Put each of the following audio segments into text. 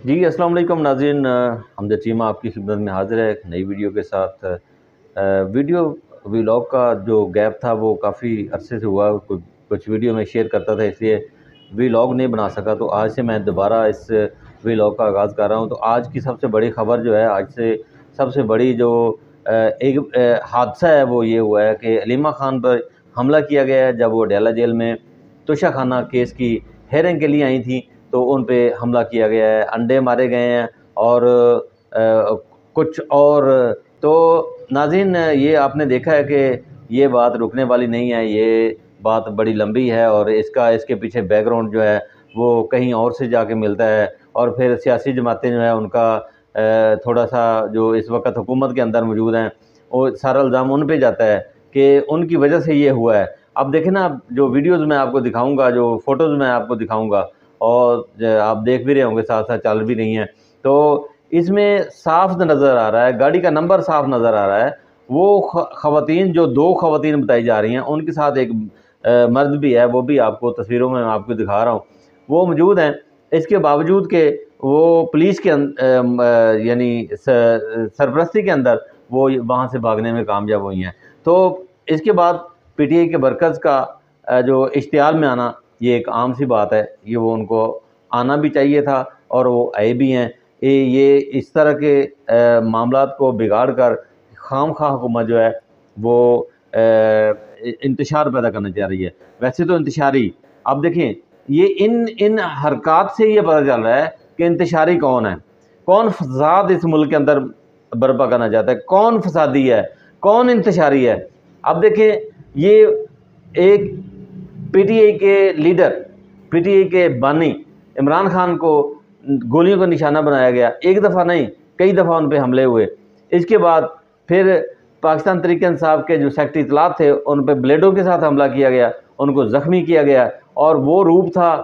जी, अस्सलाम वालेकुम नाज़रीन। हमद चीमा आपकी खिदमत में हाज़िर है एक नई वीडियो के साथ। वीडियो व्लॉग का जो गैप था वो काफ़ी अरसे से हुआ, कुछ वीडियो मैं शेयर करता था, इसलिए व्लॉग नहीं बना सका। तो आज से मैं दोबारा इस व्लॉग का आगाज़ कर रहा हूँ। तो आज की सबसे बड़ी ख़बर जो है, आज से सबसे बड़ी जो एक हादसा है वो ये हुआ है कि हलीमा खान पर हमला किया गया है। जब वो अडयाला जेल में तोशा खाना केस की हेयरिंग के लिए आई थी तो उन पे हमला किया गया है, अंडे मारे गए हैं और कुछ और। तो नाज़रीन, ये आपने देखा है कि ये बात रुकने वाली नहीं है, ये बात बड़ी लंबी है और इसके पीछे बैकग्राउंड जो है वो कहीं और से जाके मिलता है। और फिर सियासी जमातें जो है उनका थोड़ा-सा जो इस वक़्त हुकूमत के अंदर मौजूद हैं, वो सारा इल्ज़ाम उन पे जाता है कि उनकी वजह से ये हुआ है। अब देखें ना, जो वीडियोज़ मैं आपको दिखाऊँगा, जो फ़ोटोज़ मैं आपको दिखाऊँगा और आप देख भी रहे होंगे, साथ-साथ चल भी रही हैं, तो इसमें साफ़ नज़र आ रहा है, गाड़ी का नंबर साफ़ नज़र आ रहा है। वो ख़वातीन, जो 2 ख़वातीन बताई जा रही हैं, उनके साथ एक मर्द भी है, वो भी आपको तस्वीरों में मैं आपको दिखा रहा हूँ, वो मौजूद हैं। इसके बावजूद कि वो पुलिस के यानी सरपरस्ती के अंदर वो वहाँ से भागने में कामयाब हुई हैं। तो इसके बाद पीटीआई के वर्कर्स का जो इश्तिहार में आना, ये एक आम सी बात है। ये वो उनको आना भी चाहिए था और वो आए भी हैं। ये इस तरह के मामलात को बिगाड़ कर खामख़वाह हुकूमत जो है वो इंतशार पैदा करना चाह रही है। वैसे तो इंतशारी, अब देखें, ये इन इन हरकत से ये पता चल रहा है कि इंतशारी कौन है, कौन फ़साद इस मुल्क के अंदर बर्पा करना चाहता है, कौन फ़सादी है, कौन इंतशारी है। अब देखें, ये एक पीटीआई के लीडर, पीटीआई के बानी इमरान खान को गोलियों का निशाना बनाया गया। एक दफ़ा नहीं, कई दफ़ा उन पे हमले हुए। इसके बाद फिर पाकिस्तान तहरीक-ए-इंसाफ के जो सेक्रेटरी इत्तलात थे, उन पे ब्लेडों के साथ हमला किया गया, उनको ज़ख्मी किया गया और वो रूप था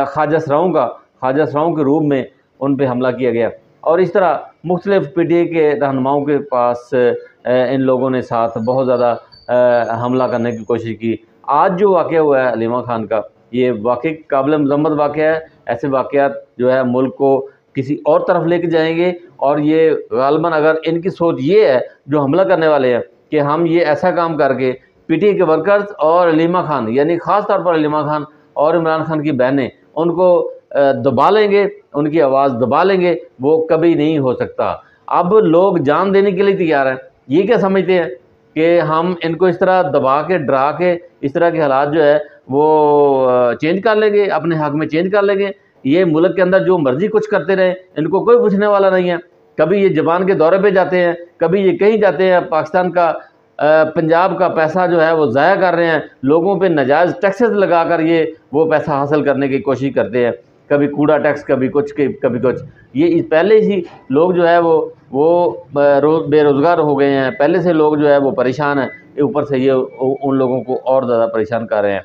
ख्वाजा सराओं का, ख्वाजा सराओं के रूप में उन पे हमला किया गया। और इस तरह मुख्तलिफ़ पीटीआई के रहनुमाओं के पास इन लोगों ने साथ बहुत ज़्यादा हमला करने की कोशिश की। आज जो वाक़या हुआ है हलीमा खान का, ये वाक़ई काबिल मज़म्मत वाक़या है। ऐसे वाक़यात जो है मुल्क को किसी और तरफ लेके जाएँगे और ये ग़ालिबन, अगर इनकी सोच ये है जो हमला करने वाले हैं कि हम ये ऐसा काम करके पीटीआई के वर्कर्स और हलीमा खान, यानी ख़ास तौर पर हलीमा खान और इमरान खान की बहनें, उनको दबा लेंगे, उनकी आवाज़ दबा लेंगे, वो कभी नहीं हो सकता। अब लोग जान देने के लिए तैयार हैं। ये क्या समझते हैं कि हम इनको इस तरह दबा के, डरा के, इस तरह के हालात जो है वो चेंज कर लेंगे, अपने हक़ में चेंज कर लेंगे। ये मुल्क के अंदर जो मर्ज़ी कुछ करते रहें, इनको कोई पूछने वाला नहीं है। कभी ये ज़बान के दौरे पे जाते हैं, कभी ये कहीं जाते हैं, पाकिस्तान का पंजाब का पैसा जो है वो ज़ाया कर रहे हैं, लोगों पे नाजायज़ टैक्सेस लगाकर ये वो पैसा हासिल करने की कोशिश करते हैं। कभी कूड़ा टैक्स, कभी कुछ, कभी कुछ। ये पहले ही लोग जो है वो बेरोज़गार हो गए हैं, पहले से लोग जो है वो परेशान हैं, ऊपर से ये उन लोगों को और ज़्यादा परेशान कर रहे हैं।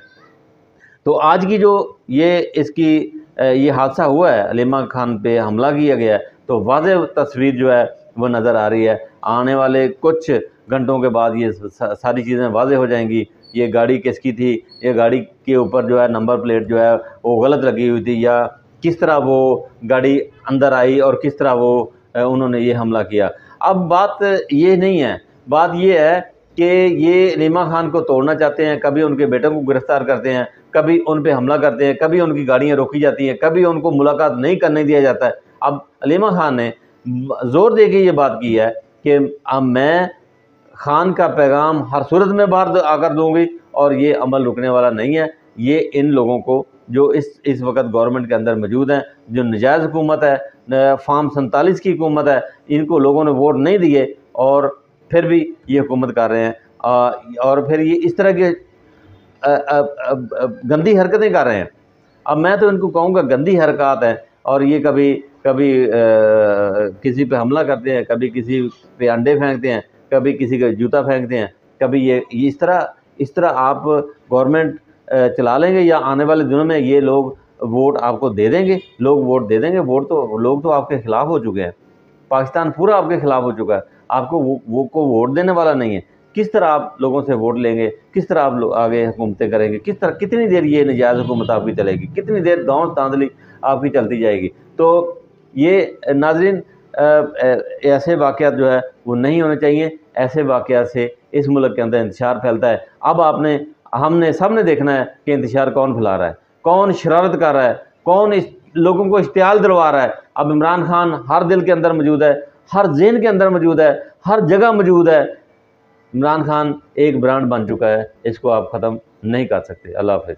तो आज की जो ये हादसा हुआ है, हलीमा खान पे हमला किया गया है, तो वाज़ेह तस्वीर जो है वो नज़र आ रही है। आने वाले कुछ घंटों के बाद ये सारी चीज़ें वाज़ेह हो जाएंगी। ये गाड़ी किसकी थी, ये गाड़ी के ऊपर जो है नंबर प्लेट जो है वो गलत लगी हुई थी, या किस तरह वो गाड़ी अंदर आई और किस तरह वो उन्होंने ये हमला किया। अब बात ये नहीं है, बात ये है कि ये हलीमा खान को तोड़ना चाहते हैं, कभी उनके बेटे को गिरफ़्तार करते हैं, कभी उन पे हमला करते हैं, कभी उनकी गाड़ियाँ रोकी जाती हैं, कभी उनको मुलाकात नहीं करने दिया जाता है। अब हलीमा खान ने ज़ोर दे के ये बात की है कि अब मैं खान का पैगाम हर सूरत में बाहर आकर दूँगी और ये अमल रुकने वाला नहीं है। ये इन लोगों को जो इस वक़्त गवर्नमेंट के अंदर मौजूद हैं, जो नाजायज़ हुकूमत है, फ़ॉर्म 47 की हुकूमत है, इनको लोगों ने वोट नहीं दिए और फिर भी ये हुकूमत कर रहे हैं। और फिर ये इस तरह के गंदी हरकतें कर रहे हैं। अब मैं तो इनको कहूँगा गंदी हरकत है। और ये कभी कभी किसी पे हमला करते हैं, कभी किसी पे अंडे फेंकते हैं, कभी किसी का जूता फेंकते हैं, कभी ये इस तरह आप गवर्नमेंट चला लेंगे या आने वाले दिनों में ये लोग वोट आपको दे देंगे, लोग वोट दे देंगे। लोग तो आपके ख़िलाफ़ हो चुके हैं, पाकिस्तान पूरा आपके ख़िलाफ़ हो चुका है, आपको वो वोट देने वाला नहीं है। किस तरह आप लोगों से वोट लेंगे, किस तरह आप लोग आगे हुकूमतें करेंगे, किस तरह, कितनी देर ये नाजायज़ हुकूमत आपकी चलेगी, कितनी देर दाँव धांधली आपकी चलती जाएगी। तो ये नाज़रीन ऐसे वाक़यात जो है वो नहीं होने चाहिए। ऐसे वाक़यात से इस मुल्क के अंदर इंतशार फैलता है। अब हमने सब ने देखना है कि इंतशार कौन फैला रहा है, कौन शरारत कर रहा है, कौन इस लोगों को इश्तियाल दिलवा रहा है। अब इमरान खान हर दिल के अंदर मौजूद है, हर ज़हन के अंदर मौजूद है, हर जगह मौजूद है। इमरान खान एक ब्रांड बन चुका है, इसको आप ख़त्म नहीं कर सकते। अल्लाह हाफ़िज़।